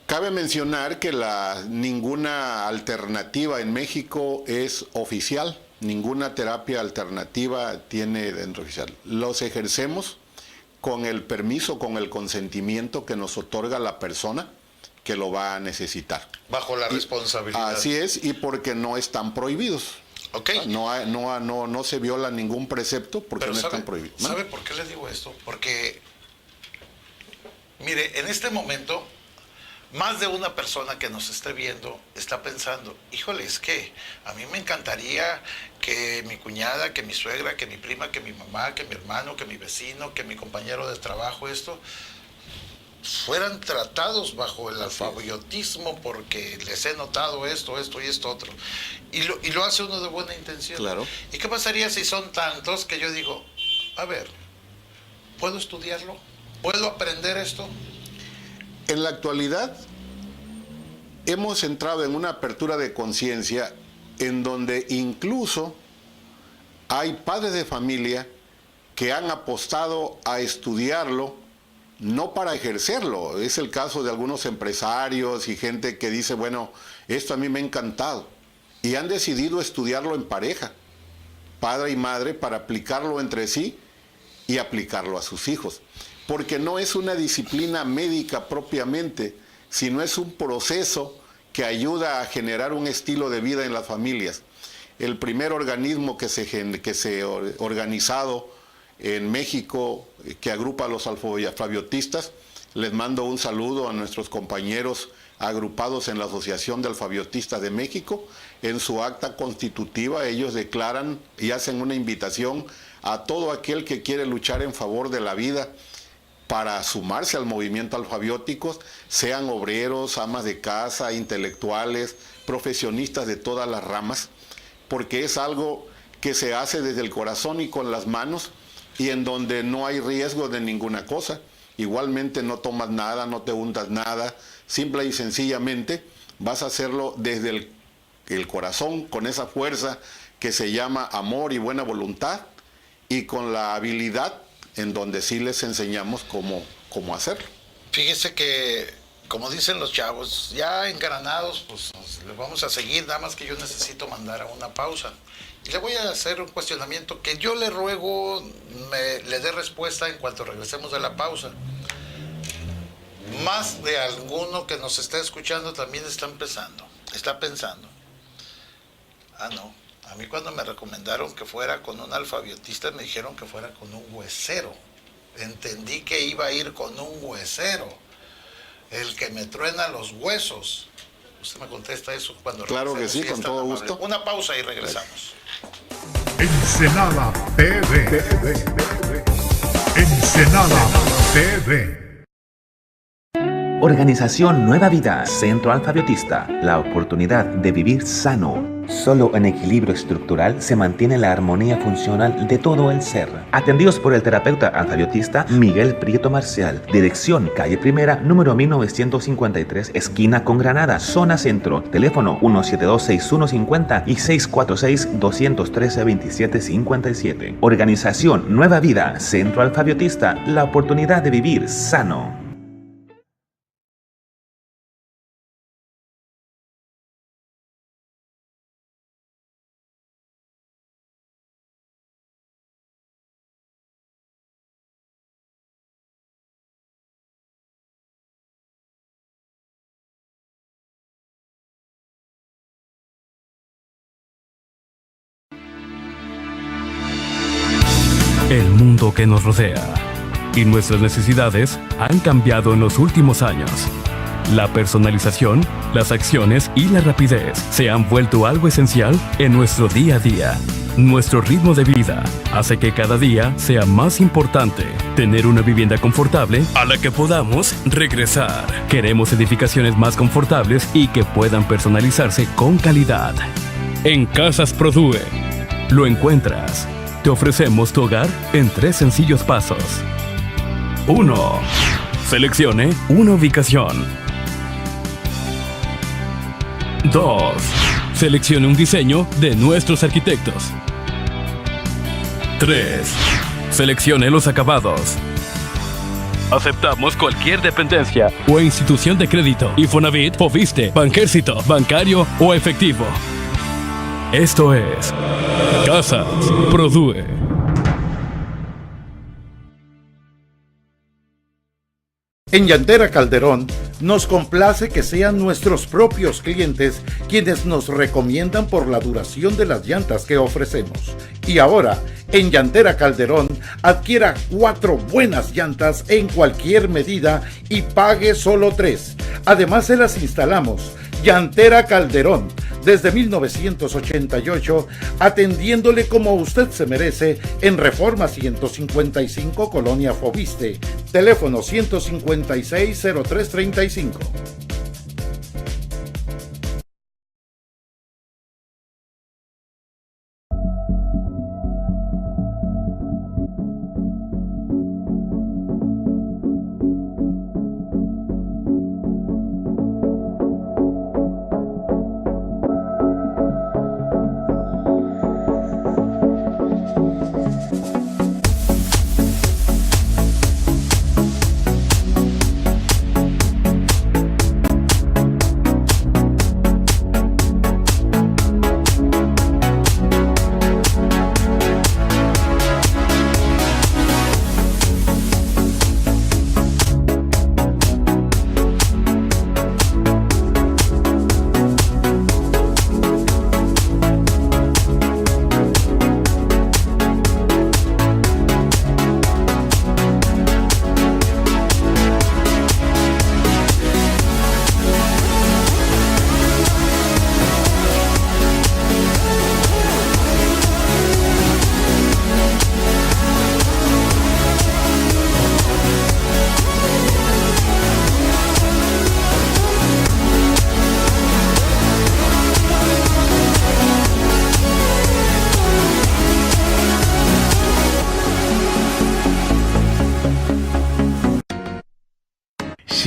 Cabe mencionar que ninguna alternativa en México es oficial, ninguna terapia alternativa tiene dentro oficial. Los ejercemos con el permiso, con el consentimiento que nos otorga la persona que lo va a necesitar. Bajo la responsabilidad. Así es, y porque no están prohibidos. Okay. No se viola ningún precepto porque no están prohibidos. ¿No? ¿Sabe por qué le digo esto? Porque, mire, en este momento, más de una persona que nos esté viendo está pensando, híjole, es que a mí me encantaría que mi cuñada, que mi suegra, que mi prima, que mi mamá, que mi hermano, que mi vecino, que mi compañero de trabajo, fueran tratados bajo el alfabiotismo porque les he notado esto y esto otro. Y lo hace uno de buena intención. Claro. ¿Y qué pasaría si son tantos que yo digo, a ver, ¿puedo estudiarlo? ¿Puedo aprender esto? En la actualidad hemos entrado en una apertura de conciencia en donde incluso hay padres de familia que han apostado a estudiarlo no para ejercerlo. Es el caso de algunos empresarios y gente que dice, bueno, esto a mí me ha encantado. Y han decidido estudiarlo en pareja, padre y madre, para aplicarlo entre sí y aplicarlo a sus hijos. Porque no es una disciplina médica propiamente, sino es un proceso que ayuda a generar un estilo de vida en las familias. El primer organismo que se organizado en México, que agrupa a los alfabiotistas, les mando un saludo a nuestros compañeros agrupados en la Asociación de Alfabiotistas de México. En su acta constitutiva ellos declaran y hacen una invitación a todo aquel que quiere luchar en favor de la vida para sumarse al movimiento alfabiótico, sean obreros, amas de casa, intelectuales, profesionistas de todas las ramas, porque es algo que se hace desde el corazón y con las manos, y en donde no hay riesgo de ninguna cosa. Igualmente no tomas nada, no te untas nada, simple y sencillamente vas a hacerlo desde el corazón, con esa fuerza que se llama amor y buena voluntad, y con la habilidad en donde sí les enseñamos cómo hacerlo. Fíjese que, como dicen los chavos, ya engranados, pues les vamos a seguir, nada más que yo necesito mandar a una pausa. Y le voy a hacer un cuestionamiento que yo le ruego le dé respuesta en cuanto regresemos de la pausa. Más de alguno que nos está escuchando también está pensando. Ah, no, a mí cuando me recomendaron que fuera con un alfabiotista me dijeron que fuera con un huesero. Entendí que iba a ir con un huesero, el que me truena los huesos. Usted me contesta eso cuando Claro que sí, con todo gusto. Una pausa y regresamos. Ensenada TV. Ensenada TV. Organización Nueva Vida, Centro Alfabiotista, la oportunidad de vivir sano. Solo en equilibrio estructural se mantiene la armonía funcional de todo el ser. Atendidos por el terapeuta alfabiotista Miguel Prieto Marcial. Dirección Calle Primera, número 1953, esquina con Granada, zona centro. Teléfono 172-6150 y 646-213-2757. Organización Nueva Vida, Centro Alfabiotista, la oportunidad de vivir sano. El mundo que nos rodea y nuestras necesidades han cambiado en los últimos años. La personalización, las acciones y la rapidez se han vuelto algo esencial en nuestro día a día. Nuestro ritmo de vida hace que cada día sea más importante tener una vivienda confortable a la que podamos regresar. Queremos edificaciones más confortables y que puedan personalizarse con calidad. En Casas Produe lo encuentras. Te ofrecemos tu hogar en 3 sencillos pasos. 1. Seleccione una ubicación. 2. Seleccione un diseño de nuestros arquitectos. 3. Seleccione los acabados. Aceptamos cualquier dependencia o institución de crédito. Infonavit, Foviste, Banjército, bancario o efectivo. Esto es Casas Produe. En Llantera Calderón nos complace que sean nuestros propios clientes quienes nos recomiendan por la duración de las llantas que ofrecemos. Y ahora, en Llantera Calderón, adquiera 4 buenas llantas en cualquier medida y pague solo 3. Además se las instalamos. Llantera Calderón, desde 1988, atendiéndole como usted se merece en Reforma 155, Colonia Foviste. Teléfono 156-0335.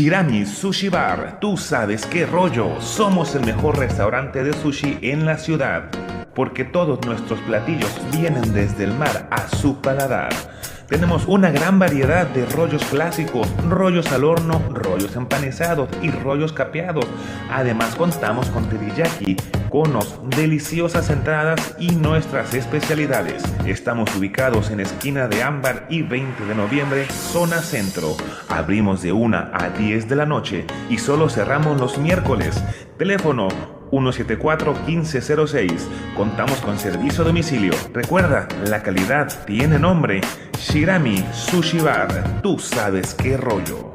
Shirami Sushi Bar, tú sabes qué rollo. Somos el mejor restaurante de sushi en la ciudad, porque todos nuestros platillos vienen desde el mar a su paladar. Tenemos una gran variedad de rollos clásicos, rollos al horno, rollos empanizados y rollos capeados. Además contamos con teriyaki, conos, deliciosas entradas y nuestras especialidades. Estamos ubicados en esquina de Ámbar y 20 de noviembre, zona centro. Abrimos de 1 a 10 de la noche y solo cerramos los miércoles. Teléfono 174-1506. Contamos con servicio a domicilio. Recuerda, la calidad tiene nombre. Shirami Sushi Bar. Tú sabes qué rollo.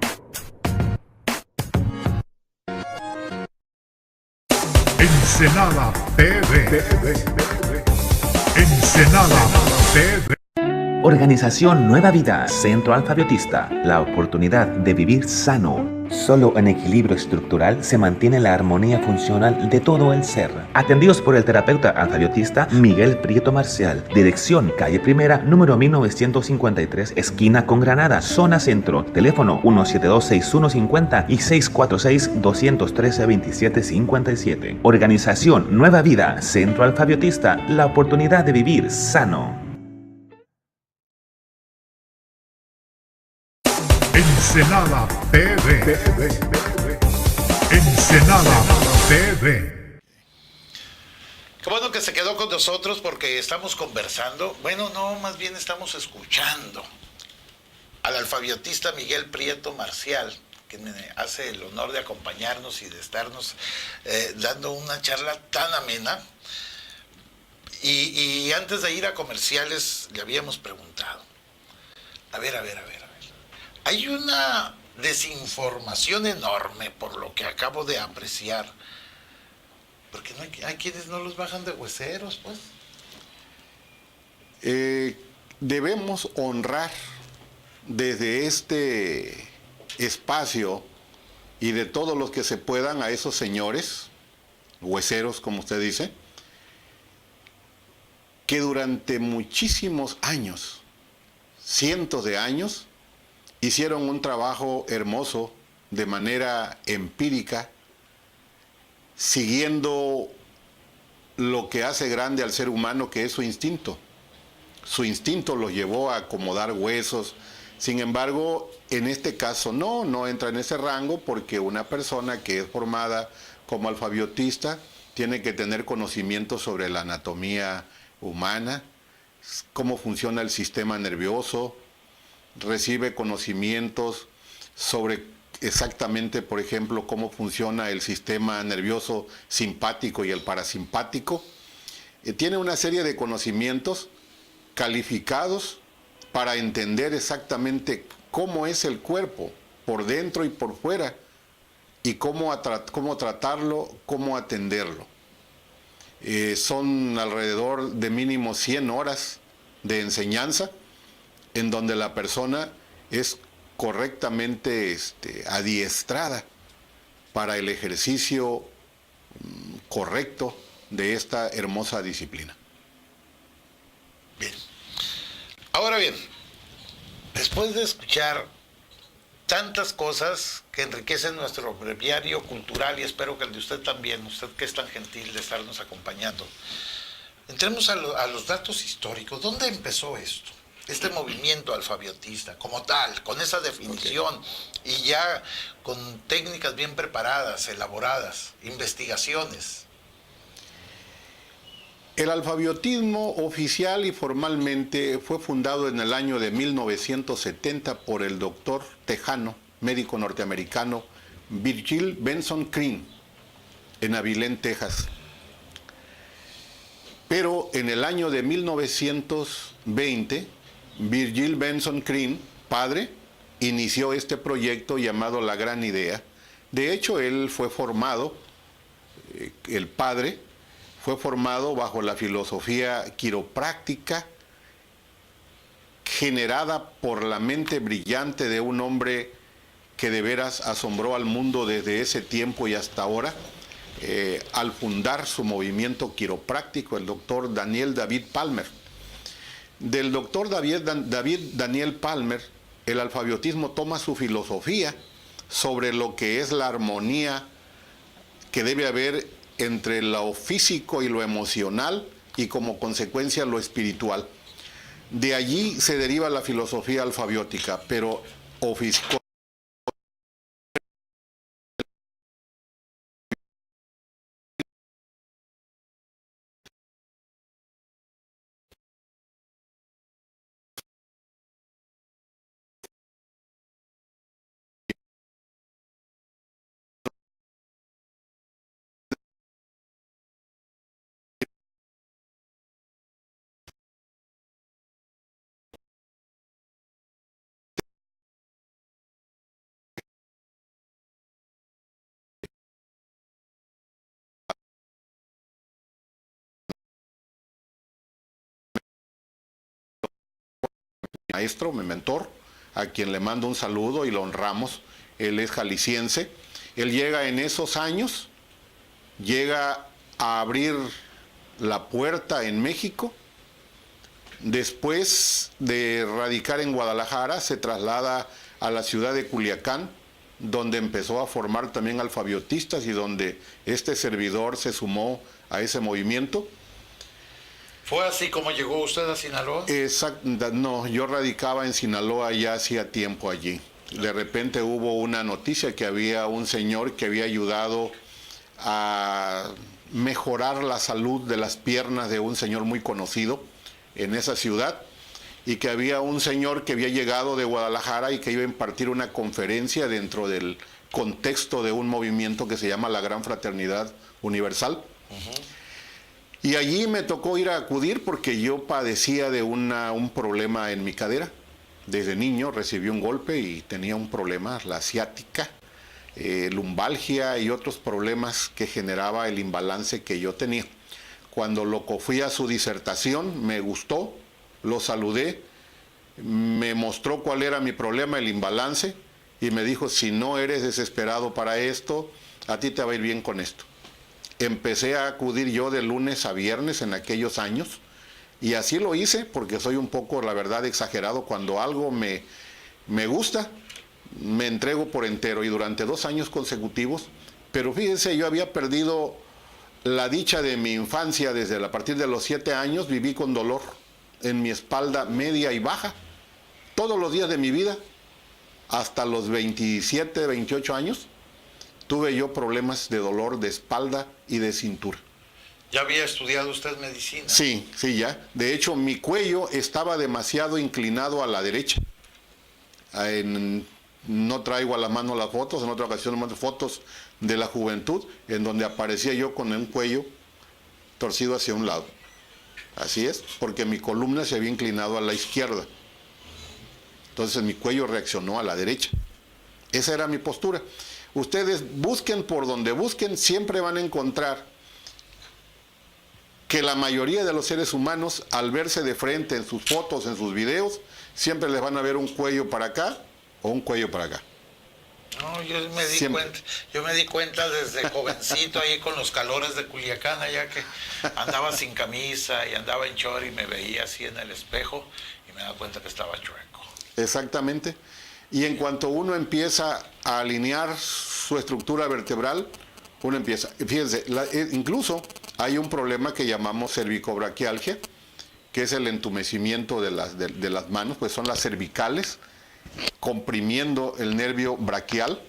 Ensenada TV. Ensenada TV. Organización Nueva Vida, Centro Alfabiotista, la oportunidad de vivir sano. Solo en equilibrio estructural se mantiene la armonía funcional de todo el ser. Atendidos por el terapeuta alfabiotista Miguel Prieto Marcial. Dirección calle Primera, número 1953, esquina con Granada, zona centro. Teléfono 172-6150 y 646-213-2757. Organización Nueva Vida, Centro Alfabiotista, la oportunidad de vivir sano. Ensenada TV. Ensenada TV. Qué bueno que se quedó con nosotros porque estamos conversando. Bueno, no, más bien estamos escuchando al alfabiotista Miguel Prieto Marcial, que me hace el honor de acompañarnos y de estarnos dando una charla tan amena. Y antes de ir a comerciales le habíamos preguntado, a ver. Hay una desinformación enorme por lo que acabo de apreciar, porque no hay quienes no los bajan de hueseros, pues. Debemos honrar desde este espacio y de todos los que se puedan a esos señores, hueseros como usted dice, que durante muchísimos años, cientos de años, hicieron un trabajo hermoso de manera empírica, siguiendo lo que hace grande al ser humano, que es su instinto. Su instinto los llevó a acomodar huesos. Sin embargo, en este caso no entra en ese rango, porque una persona que es formada como alfabiotista tiene que tener conocimiento sobre la anatomía humana, cómo funciona el sistema nervioso, recibe conocimientos sobre exactamente, por ejemplo, cómo funciona el sistema nervioso simpático y el parasimpático. Tiene una serie de conocimientos calificados para entender exactamente cómo es el cuerpo, por dentro y por fuera, y cómo tratarlo, cómo atenderlo. Son alrededor de mínimo 100 horas de enseñanza, en donde la persona es correctamente adiestrada para el ejercicio correcto de esta hermosa disciplina. Bien. Ahora bien, después de escuchar tantas cosas que enriquecen nuestro breviario cultural, y espero que el de usted también, usted que es tan gentil de estarnos acompañando, entremos a los datos históricos. ¿Dónde empezó esto? Este movimiento alfabiotista, como tal, con esa definición, y ya con técnicas bien preparadas, elaboradas, investigaciones. El alfabiotismo oficial y formalmente fue fundado en el año de 1970 por el doctor tejano, médico norteamericano, Virgil Benson Crane, en Abilene, Texas. Pero en el año de 1920, Virgil Benson Crane, padre, inició este proyecto llamado La Gran Idea. De hecho, él fue formado, el padre, fue formado bajo la filosofía quiropráctica generada por la mente brillante de un hombre que de veras asombró al mundo desde ese tiempo y hasta ahora, al fundar su movimiento quiropráctico, el doctor Daniel David Palmer. Del doctor David Daniel Palmer, el alfabiotismo toma su filosofía sobre lo que es la armonía que debe haber entre lo físico y lo emocional y como consecuencia lo espiritual. De allí se deriva la filosofía alfabiótica, pero maestro, mi mentor, a quien le mando un saludo y lo honramos. Él es jalisciense. Él llega en esos años, llega a abrir la puerta en México. Después de radicar en Guadalajara, se traslada a la ciudad de Culiacán, donde empezó a formar también alfabiotistas y donde este servidor se sumó a ese movimiento. ¿Fue así como llegó usted a Sinaloa? No, yo radicaba en Sinaloa ya hacía tiempo allí. De repente hubo una noticia que había un señor que había ayudado a mejorar la salud de las piernas de un señor muy conocido en esa ciudad, y que había un señor que había llegado de Guadalajara y que iba a impartir una conferencia dentro del contexto de un movimiento que se llama la Gran Fraternidad Universal. Y allí me tocó ir a acudir porque yo padecía de un problema en mi cadera. Desde niño recibí un golpe y tenía un problema, la ciática, lumbalgia y otros problemas que generaba el imbalance que yo tenía. Cuando lo fui a su disertación, me gustó, lo saludé, me mostró cuál era mi problema, el imbalance, y me dijo, si no eres desesperado para esto, a ti te va a ir bien con esto. Empecé a acudir yo de lunes a viernes en aquellos años, y así lo hice porque soy un poco, la verdad, exagerado. Cuando algo me gusta, me entrego por entero, y durante 2 años consecutivos. Pero fíjense, yo había perdido la dicha de mi infancia. Desde a partir de los 7 años viví con dolor en mi espalda media y baja, todos los días de mi vida, hasta los 27, 28 años. Tuve yo problemas de dolor de espalda y de cintura. ¿Ya había estudiado usted medicina? Sí, ya. De hecho, mi cuello estaba demasiado inclinado a la derecha. No traigo a la mano las fotos, en otra ocasión mando fotos de la juventud, en donde aparecía yo con un cuello torcido hacia un lado. Así es, porque mi columna se había inclinado a la izquierda. Entonces mi cuello reaccionó a la derecha. Esa era mi postura. Ustedes busquen por donde busquen, siempre van a encontrar que la mayoría de los seres humanos, al verse de frente en sus fotos, en sus videos, siempre les van a ver un cuello para acá o un cuello para acá. No, yo me di cuenta desde jovencito ahí con los calores de Culiacán, allá que andaba sin camisa y andaba en short y me veía así en el espejo y me daba cuenta que estaba chueco. Exactamente. Y en cuanto uno empieza a alinear su estructura vertebral, uno empieza. Fíjense, incluso hay un problema que llamamos cervicobraquialgia, que es el entumecimiento de las manos, pues son las cervicales, comprimiendo el nervio braquial,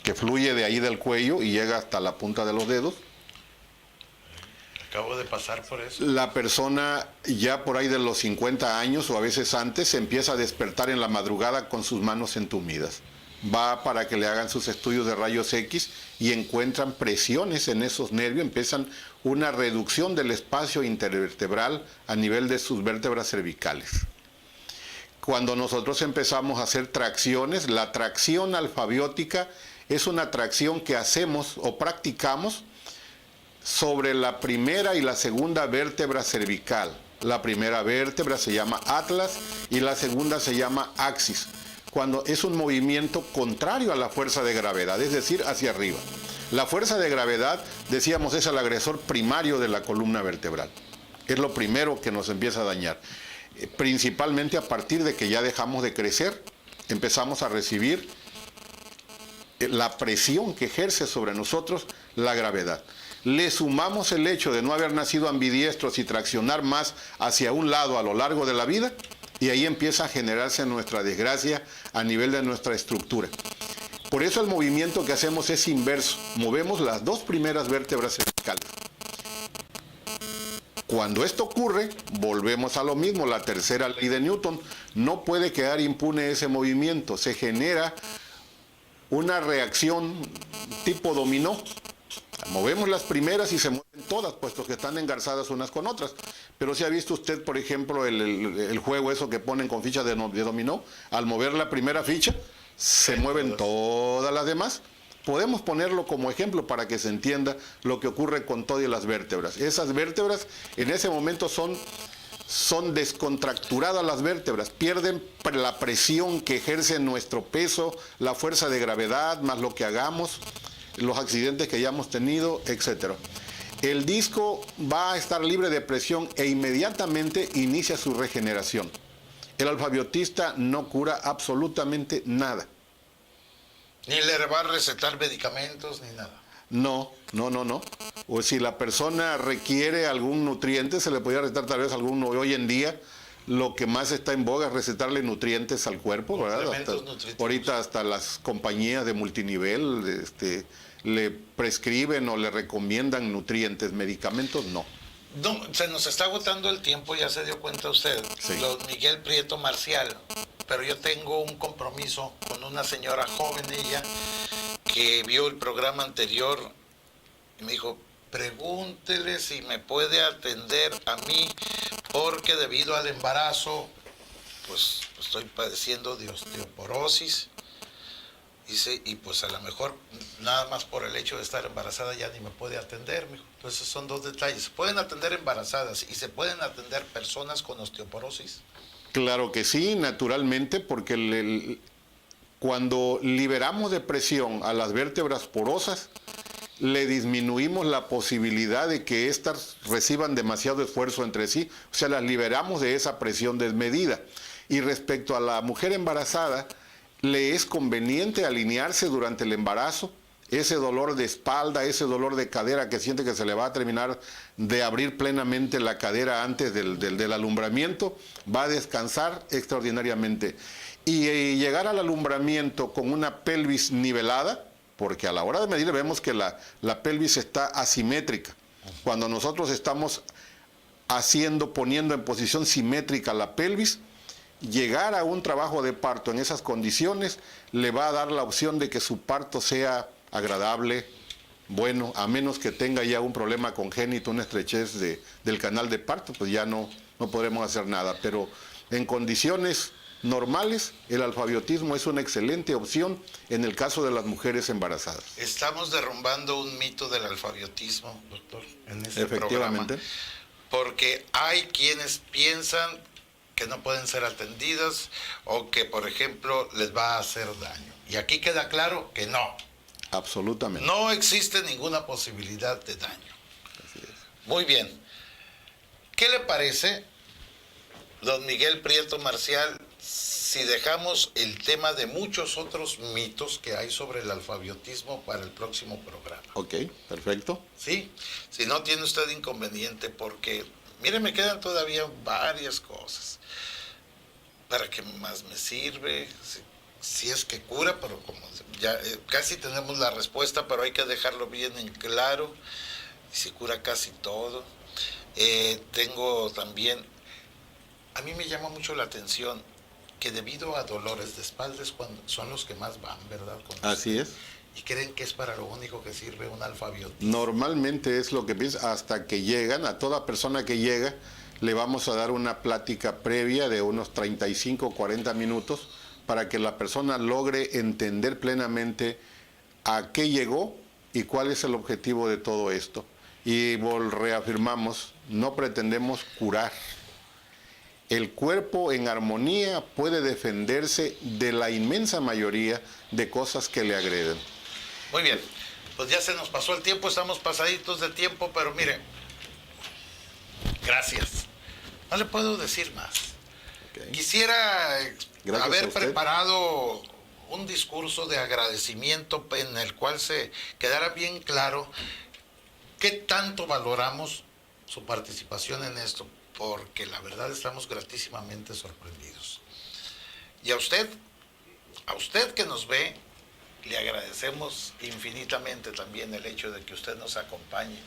que fluye de ahí del cuello y llega hasta la punta de los dedos. Acabo de pasar por eso. La persona ya por ahí de los 50 años o a veces antes empieza a despertar en la madrugada con sus manos entumidas. Va para que le hagan sus estudios de rayos X y encuentran presiones en esos nervios, empiezan una reducción del espacio intervertebral a nivel de sus vértebras cervicales. Cuando nosotros empezamos a hacer tracciones, la tracción alfabiótica es una tracción que hacemos o practicamos sobre la primera y la segunda vértebra cervical. La primera vértebra se llama atlas y la segunda se llama axis, cuando es un movimiento contrario a la fuerza de gravedad, es decir, hacia arriba. La fuerza de gravedad, decíamos, es el agresor primario de la columna vertebral. Es lo primero que nos empieza a dañar. Principalmente a partir de que ya dejamos de crecer, empezamos a recibir la presión que ejerce sobre nosotros la gravedad. Le sumamos el hecho de no haber nacido ambidiestros y traccionar más hacia un lado a lo largo de la vida, y ahí empieza a generarse nuestra desgracia a nivel de nuestra estructura. Por eso el movimiento que hacemos es inverso. Movemos las dos primeras vértebras cervicales. Cuando esto ocurre, volvemos a lo mismo, la tercera ley de Newton. No puede quedar impune ese movimiento. Se genera una reacción tipo dominó. Movemos las primeras y se mueven todas, puesto que están engarzadas unas con otras. Pero si ha visto usted, por ejemplo, el juego eso que ponen con fichas de dominó, al mover la primera ficha, se mueven todas las demás. Podemos ponerlo como ejemplo para que se entienda lo que ocurre con todas las vértebras. Esas vértebras en ese momento son descontracturadas las vértebras, pierden la presión que ejerce nuestro peso, la fuerza de gravedad, más lo que hagamos, los accidentes que hayamos tenido, etc. El disco va a estar libre de presión e inmediatamente inicia su regeneración. El alfabiotista no cura absolutamente nada. Ni le va a recetar medicamentos ni nada. No. O si la persona requiere algún nutriente, se le podría recetar tal vez alguno. Hoy en día lo que más está en boga es recetarle nutrientes al cuerpo, ¿verdad? Ahorita hasta las compañías de multinivel le prescriben o le recomiendan nutrientes, medicamentos no. No, se nos está agotando el tiempo, ya se dio cuenta usted. Sí. Don Miguel Prieto Marcial. Pero yo tengo un compromiso con una señora joven, ella, que vio el programa anterior y me dijo, pregúntele si me puede atender a mí, porque debido al embarazo, pues estoy padeciendo de osteoporosis. Dice, y pues a lo mejor nada más por el hecho de estar embarazada ya ni me puede atender, mijo. Entonces son dos detalles. ¿Se pueden atender embarazadas y se pueden atender personas con osteoporosis? Claro que sí, naturalmente, porque cuando liberamos de presión a las vértebras porosas, le disminuimos la posibilidad de que éstas reciban demasiado esfuerzo entre sí, o sea, las liberamos de esa presión desmedida. Y respecto a la mujer embarazada, le es conveniente alinearse durante el embarazo. Ese dolor de espalda, ese dolor de cadera que siente que se le va a terminar de abrir plenamente la cadera antes del alumbramiento, va a descansar extraordinariamente. Y llegar al alumbramiento con una pelvis nivelada, porque a la hora de medir vemos que la pelvis está asimétrica. Cuando nosotros estamos poniendo en posición simétrica la pelvis, llegar a un trabajo de parto en esas condiciones le va a dar la opción de que su parto sea agradable, bueno, a menos que tenga ya un problema congénito, una estrechez del canal de parto, pues ya no podremos hacer nada. Pero en condiciones normales, el alfabiotismo es una excelente opción en el caso de las mujeres embarazadas. Estamos derrumbando un mito del alfabiotismo, doctor, en este Efectivamente. programa. Porque hay quienes piensan que no pueden ser atendidas o que, por ejemplo, les va a hacer daño. Y aquí queda claro que no. Absolutamente. No existe ninguna posibilidad de daño. Así es. Muy bien. ¿Qué le parece, don Miguel Prieto Marcial, si dejamos el tema de muchos otros mitos que hay sobre el alfabiotismo para el próximo programa? Ok, perfecto. ¿Sí? Si no tiene usted inconveniente, porque, mire, me quedan todavía varias cosas. ¿Para qué más me sirve? Si es que cura, pero como ya casi tenemos la respuesta, pero hay que dejarlo bien en claro. Y si cura casi todo. Tengo también, a mí me llama mucho la atención que debido a dolores de espalda son los que más van, ¿verdad? Así es. Y creen que es para lo único que sirve un alfabiotismo. Normalmente es lo que piensa, hasta que llegan, a toda persona que llega, le vamos a dar una plática previa de unos 35 o 40 minutos para que la persona logre entender plenamente a qué llegó y cuál es el objetivo de todo esto. Y reafirmamos, no pretendemos curar. El cuerpo en armonía puede defenderse de la inmensa mayoría de cosas que le agreden. Muy bien, pues ya se nos pasó el tiempo, estamos pasaditos de tiempo, pero mire, gracias. No le puedo decir más. Okay. Quisiera Gracias haber preparado un discurso de agradecimiento en el cual se quedara bien claro qué tanto valoramos su participación en esto, porque la verdad estamos gratísimamente sorprendidos. Y a usted que nos ve, le agradecemos infinitamente también el hecho de que usted nos acompañe.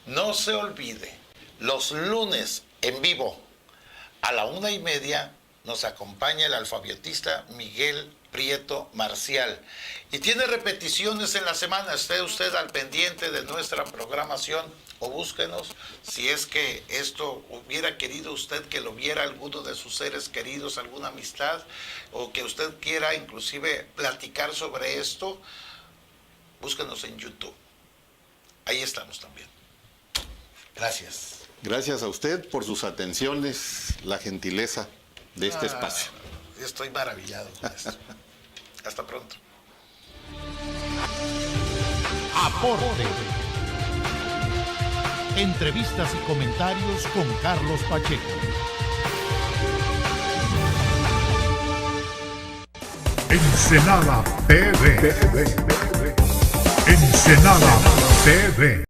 No se olvide, los lunes en vivo a la 1:30 nos acompaña el alfabetista Miguel Prieto Marcial. Y tiene repeticiones en la semana. Esté usted al pendiente de nuestra programación o búsquenos si es que esto hubiera querido usted que lo viera alguno de sus seres queridos, alguna amistad, o que usted quiera inclusive platicar sobre esto, búsquenos en YouTube. Ahí estamos también. Gracias. Gracias a usted por sus atenciones, la gentileza de este espacio. Estoy maravillado con esto. Hasta pronto. Aporte. Entrevistas y comentarios con Carlos Pacheco. Ensenada TV. Ensenada TV.